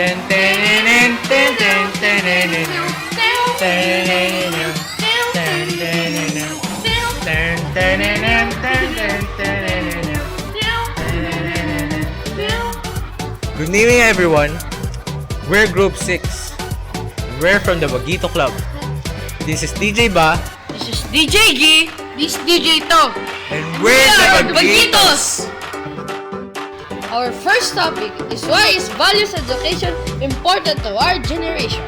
Good evening, everyone. We're Group 6. We're from the Bagito Club. This is DJ Ba. This is DJ G. This is DJ To. And we're the Bagitos. Our first topic is why is values education important to our generation?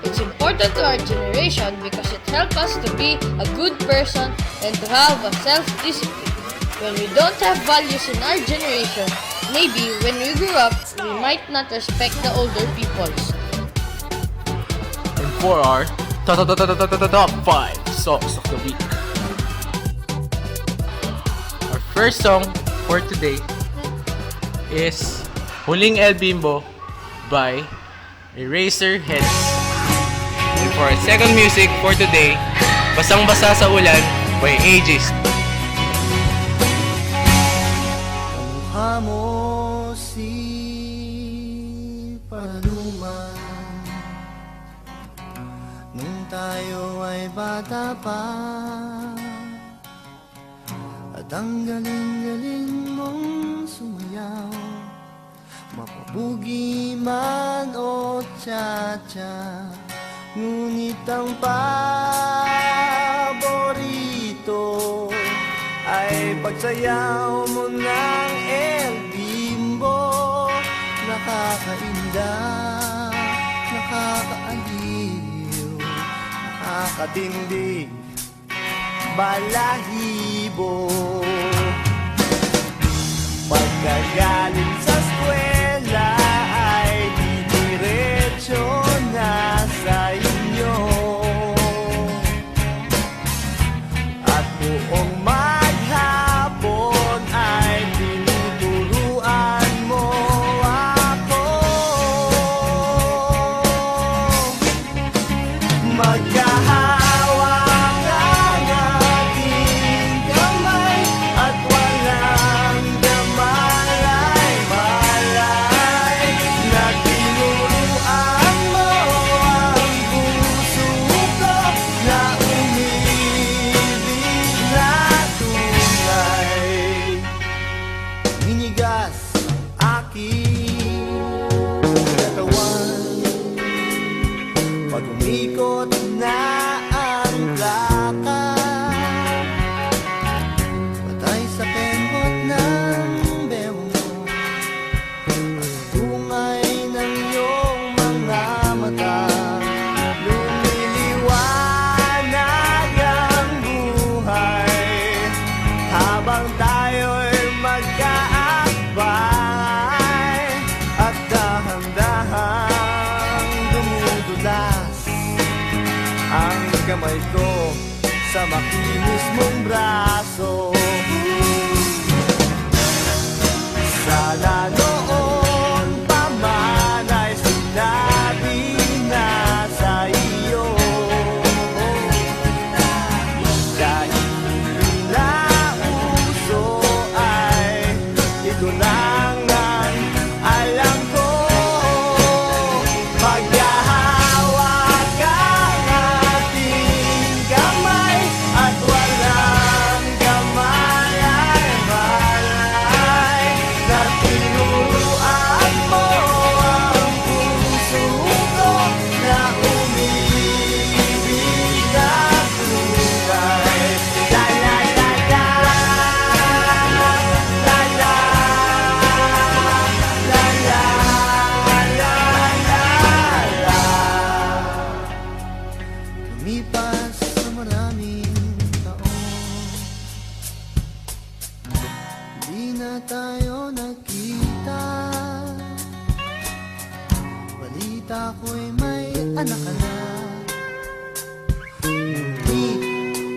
It's important to our generation because it helps us to be a good person and to have a self-discipline. When we don't have values in our generation, maybe when we grow up, we might not respect the older peoples. And for our top 5 songs of the week. Our first song for today is Huling El Bimbo by Eraserheads. And for our second music for today, Basang Basa sa Ulan by Aegis. Kamukha mo si Paraluman nung tayo ay bata pa, at ang galing-galing mong sumayaw, mapabugi man o cha-cha. Ngunit ang paborito ay pagsayaw mo ng El Bimbo. Nakakainda, nakakaaliw, nakakatindig, balahibo. Pagkagaling sa eskwela ay didiretso na sa inyo, at buong maghapon ay tinuturuan mo ako. Magkahawak ang ating kamay at walang damalay-malay, na tinuruan mo ang puso ko na umibig na tunay. Minigas ang aking katawan pag umikot na ang plaka, patay sa pengot ng bewo mo, at tungay ng iyong mga mata. Lumiliwanag ang buhay habang tayo'y magkaakbay, at dahan-dahang dumudulas ang kamay ko sa makinis mong braso. Sana noon pa man ay sinabi na sa iyo, dahil pinauso ay ito lang ang alam ko. Maghahawak ang ating kamay at walang damalay-malay, na tinuruan mo ang puso ko na umibig na tunay. La la la la, la la, la la la la. Lumipas sa maraming taon, di na tayo nagkita. Balita ko'y may anak ka na, hindi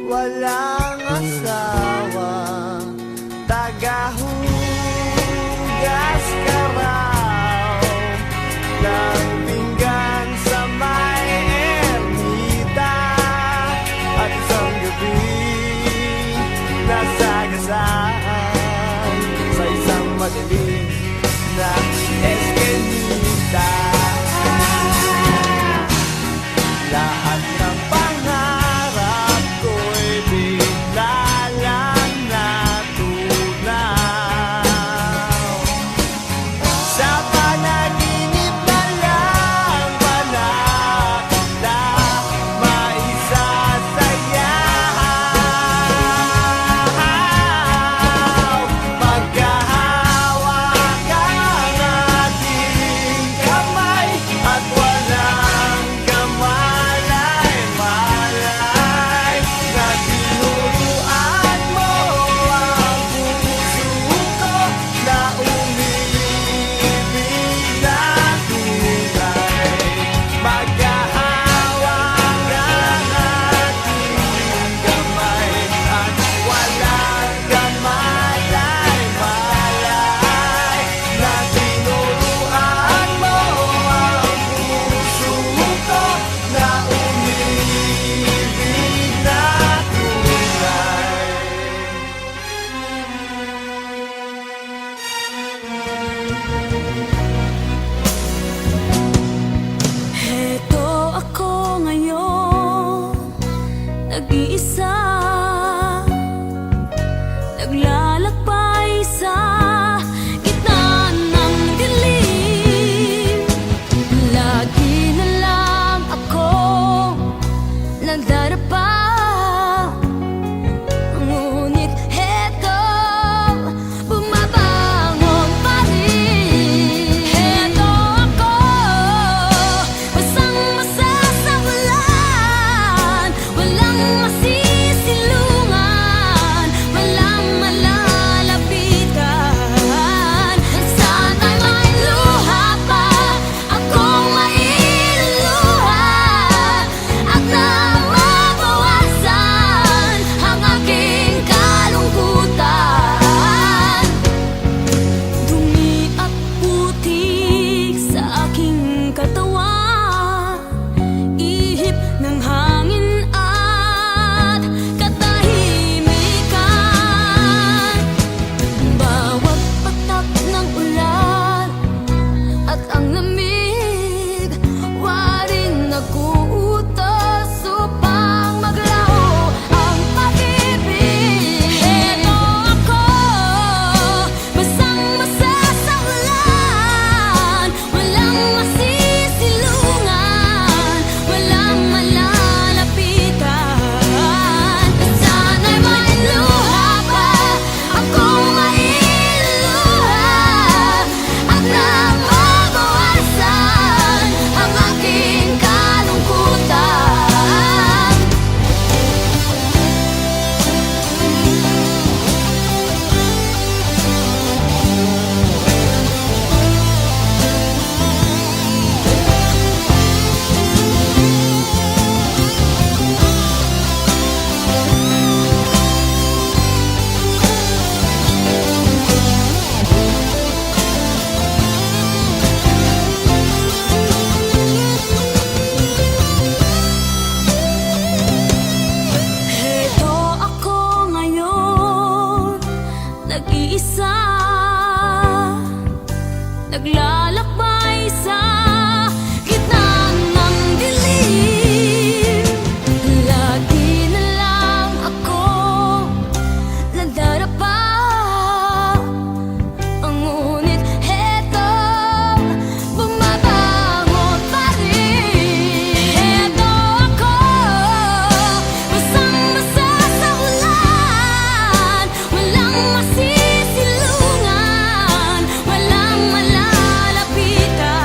walang asawa, tagahugas ka raw ng pinggan sa may ermita, at isang gabi nasagasaan sa isang madilim na eskinita. nag-iisa, naglalakbay sa gitna ng dilim. Lagi na lang ako nandarapa, ngunit heto, bumabangon pa rin. Heto ako, basang-basa sa ulan, walang masisilungan, walang malalapitan. Sana'y may luha pa akong mailuluha, at na mabawasan ang aking kalungkutan. Dumi at putik sa aking katawan, ihip ng hangin at katahimikan. Bawat patak ng ulan at ang lamig, waring nag-uutos upang maglaho ang pag-ibig. Heto ako, basang-basa sa ulan, walang masisilungan, walang malalapitan. Sana'y may luha pa akong mailuluha, at na mabawasan ang aking kalungkutan. Heto ako ngayon, nag-iisa, naglalakbay sa gitna ng dilim. Lagi na lang ako nandarapa, ngunit heto, bumabangon pa rin. Heto ako, basang-basa sa ulan, walang masisilungan, walang malalapitan.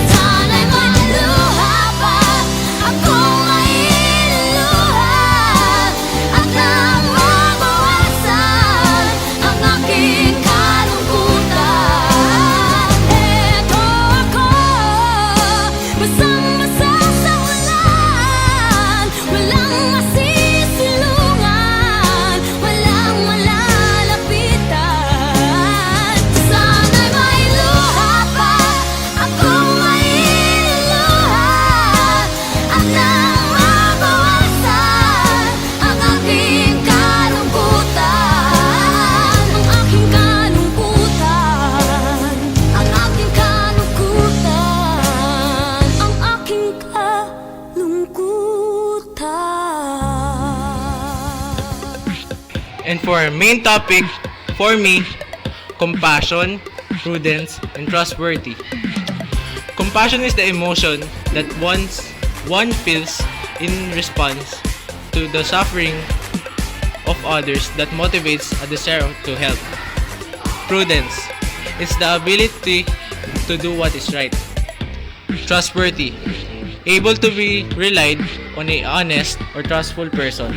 Sana'y may luha pa akong mailuluha, at na mabawasan ang aking kalungkutan. Heto ako, basang-basa sa ulan, walang masisilungan, walang malalapitan. Sana'y may luha pa akong mailuluha, at na mabawasan ang aking kalungkutan. Ang aking kalungkutan, ang aking kalungkutan, ang aking kalungkutan. And for our main topic, for me, compassion, prudence, and trustworthy. Compassion is the emotion that one feels in response to the suffering of others that motivates a desire to help. Prudence is the ability to do what is right. Trustworthy, able to be relied on a honest or trustful person.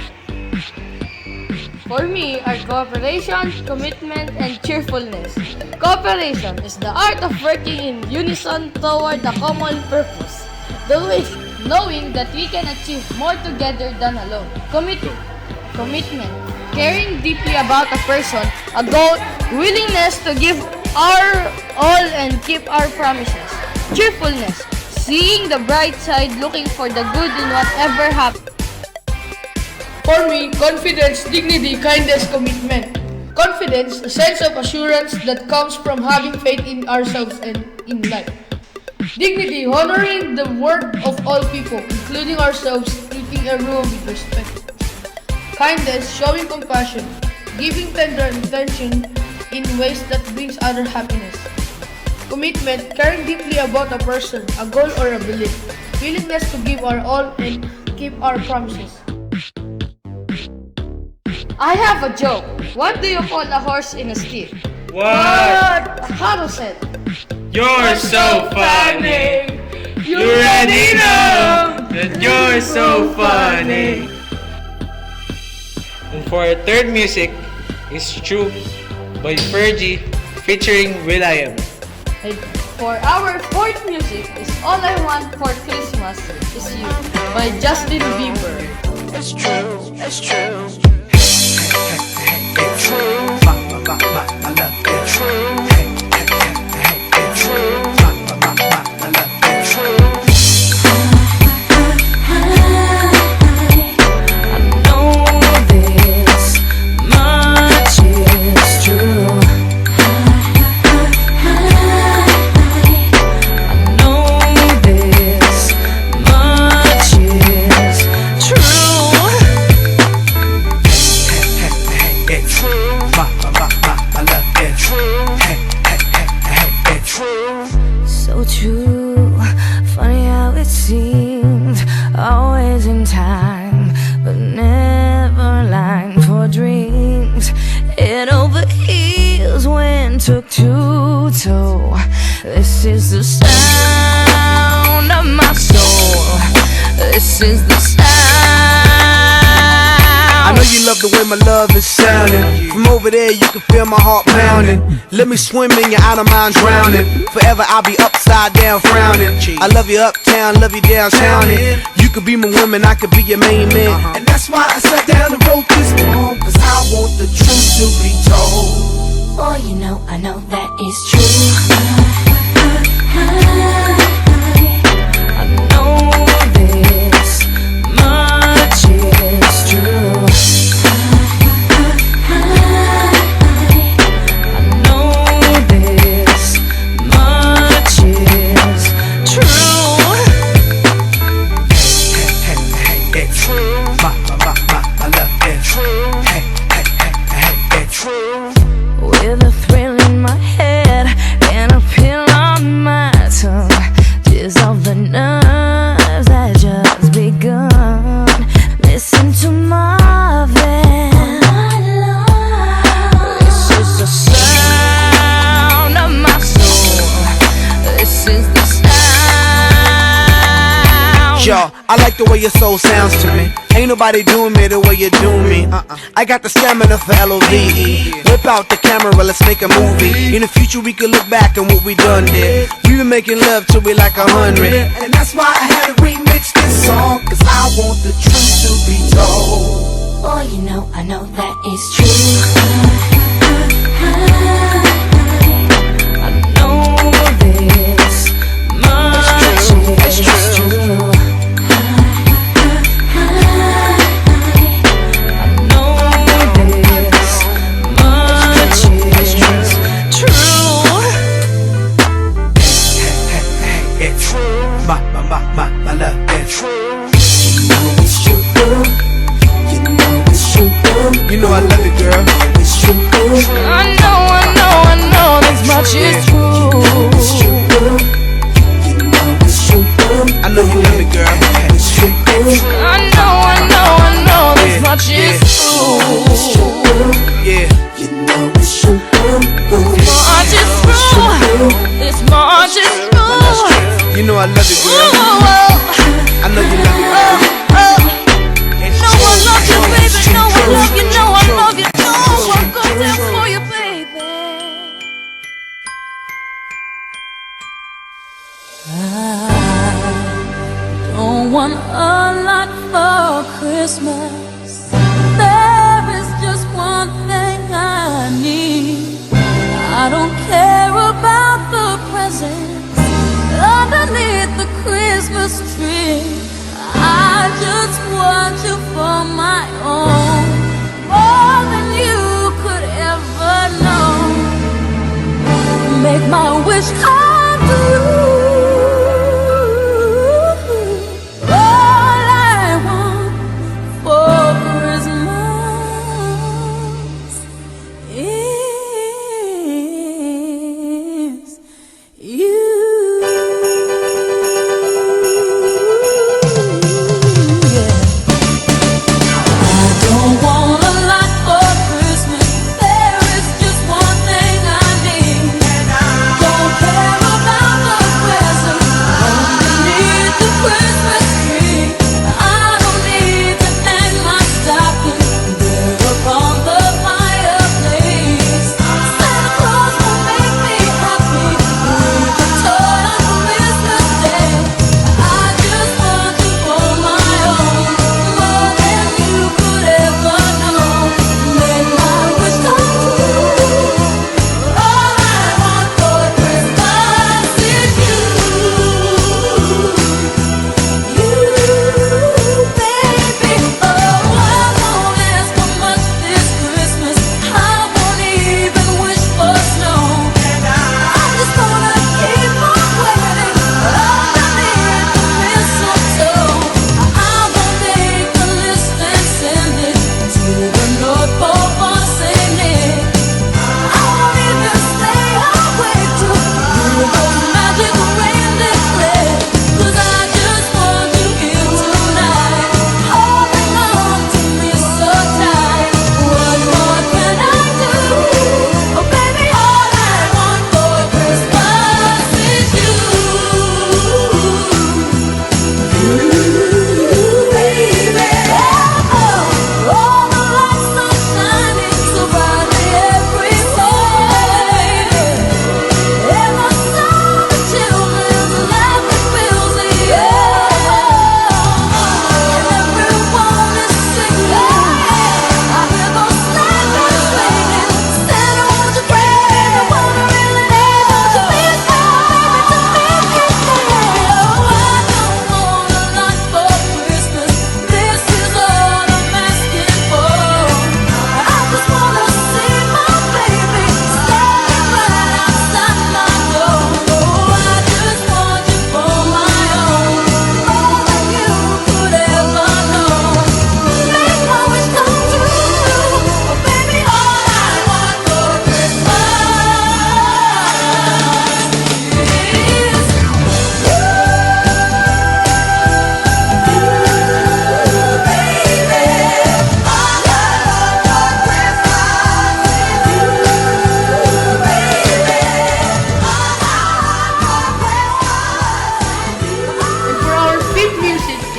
For me are cooperation, commitment, and cheerfulness. Cooperation is the art of working in unison toward a common purpose. Knowing that we can achieve more together than alone. Commitment. Caring deeply about a person, a goal, willingness to give our all and keep our promises. Cheerfulness. Seeing the bright side, looking for the good in whatever happens. For me, confidence, dignity, kindness, commitment. Confidence, a sense of assurance that comes from having faith in ourselves and in life. Dignity, honoring the worth of all people, including ourselves, treating everyone with respect. Kindness, showing compassion, giving tender attention in ways that brings other happiness. Commitment, caring deeply about a person, a goal or a belief. Willingness to give our all and keep our promises. I have a joke. What do you call a horse in a steer? What? A carousel. You're so funny. You already know that you're so funny. And for our third music is True by Fergie featuring will.i.am. And for our fourth music is All I Want for Christmas Is You by Justin Bieber. It's true, it's true. It's true. I love it. True. It's true. I love it. True. I know this much is true. I know this much is true. It's true. I love it. True. It's true. So true. Funny how it seems always in time, but never lying for dreams. It overheals when took to toe. This is the sound of my soul. This is the sound. I know you love the way my love is sounding. From over there you can feel my heart pounding. Let me swim in your out of mind drowning. Forever I'll be upside down frowning. I love you uptown, love you downtown. You could be my woman, I could be your main man. And that's why I sat down and wrote this poem, cause I want the truth to be told. Boy, you know, I know that is true. I know this much is true. I know this much is true. It's true. I love it. True. It's true. With a thrill in my head and a pill on my tongue, dissolve the nerves that just begun. Listen to Marvin. This is the sound of my soul. This is the sound. Yo, I like the way your soul sounds to me. Ain't nobody doing me the way you do me. I got the stamina for LOVE. Whip out the camera, let's make a movie. In the future we could look back on what we done did. We been making love till we like 100. And that's why I had to remix this song, cause I want the truth to be told. Boy, you know, I know that is true. I know this much is true. I know this much is true. It's true. My love, it's true. You know it's true, girl. You know it's true, girl. You know I love it, girl. It's true, girl. I know this much is true. It's true, girl. You know it's true, girl. I know you love it, girl. It's true, girl. I know this much is true. Yeah. You know it's true, girl. Much is true. This much is true. You know I love it, girl. Oh, I know you love it, girl. It's no one loves you, baby. No one true. loves you. No one loves you. No one goes there for you, baby. I don't want a lot for Christmas. There is just one thing I need. I don't care about the presents underneath the Christmas tree. I just want you for my own, more than you could ever know. Make my wish come true.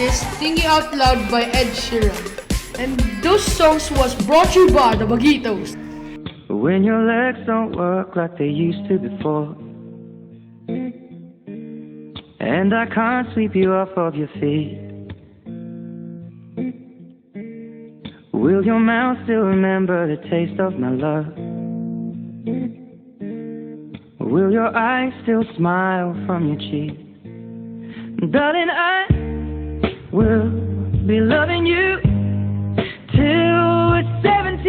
is Thinking Out Loud by Ed Sheeran. And those songs was brought to you by the Baguitos. When your legs don't work like they used to before, and I can't sweep you off of your feet, will your mouth still remember the taste of my love? Will your eyes still smile from your cheek? Darling, I will be loving you till we're 70.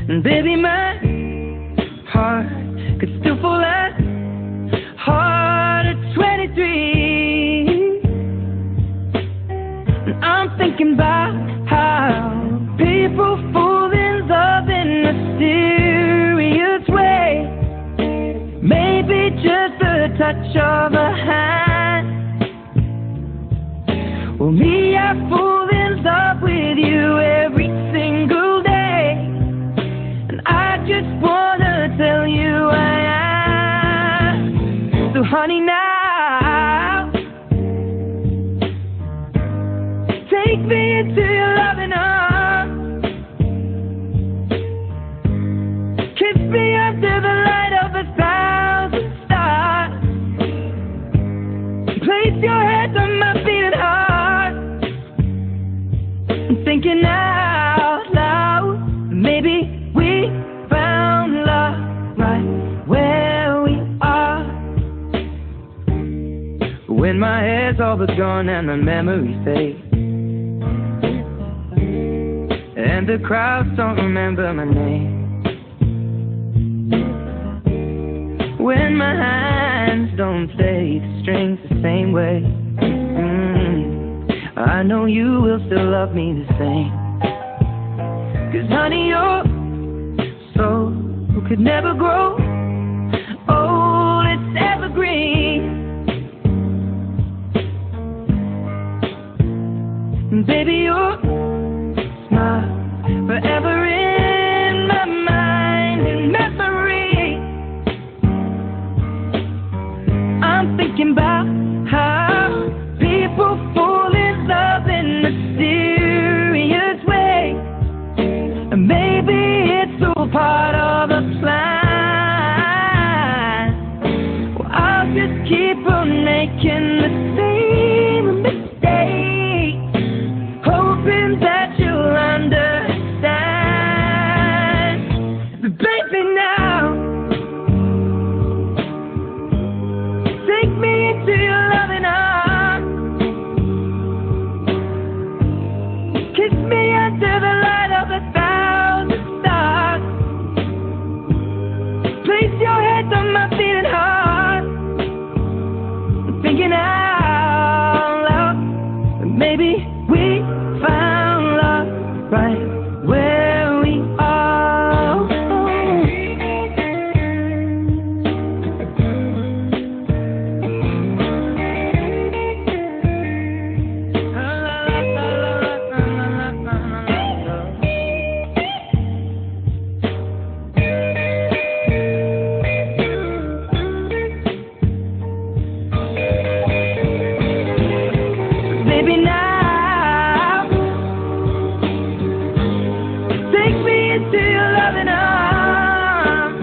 And baby, my heart could still fall as hard at 23. And I'm thinking about how people fall in love in a mysterious way. Maybe just a touch of a hand. Well, me, I fall in love with you every single day. And I just wanna tell you I am. So honey, now take me into your loving arms. Kiss me under the light of 1,000 stars. Place your head on my beating heart. I'm thinking out loud, maybe we found love right where we are. When my hair's all but gone and the memories fade, and the crowds don't remember my name, when my hands don't play the strings the same way, I know you will still love me the same. 'Cause honey, your soul could never grow old, it's evergreen. Baby, your smile forever in my mind and memory. I'm thinking about how people fall in love in mysterious ways. And maybe it's all part of a plan. Well, I'll just keep on making the same mistake, hoping that you'll understand. But baby, now take me into your loving arms. Kiss me under the light of 1,000 stars. Place your head on my beating heart. I'm thinking out loud, maybe we found love right where we are. Baby, now take me into your loving arms.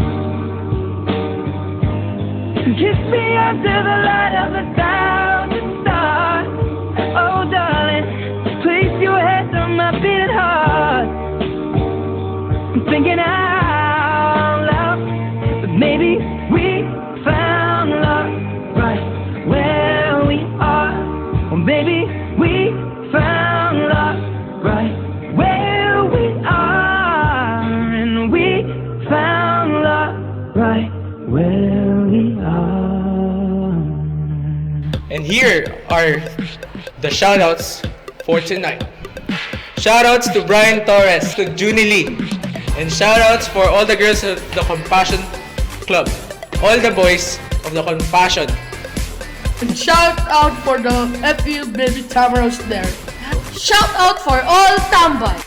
Kiss me under the light of 1,000 stars. Oh, darling, place your head on my beating heart. I'm thinking out loud, but maybe we found love right where we are. Or maybe we found love right where we are. And we found love right where we are. And here are the shoutouts for tonight. Shoutouts to Brian Torres, to Junie Lee, and shoutouts for all the girls of the Compassion Club, all the boys of the Compassion. And shout out for the FU baby Tamaros there. Shout out for all tambay.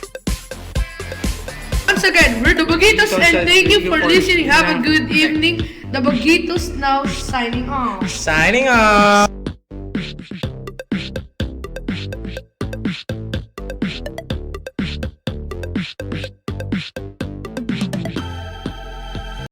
Once again, we're the Baguitos and thank you for listening. Have a good evening. The Baguitos now signing off. Signing off!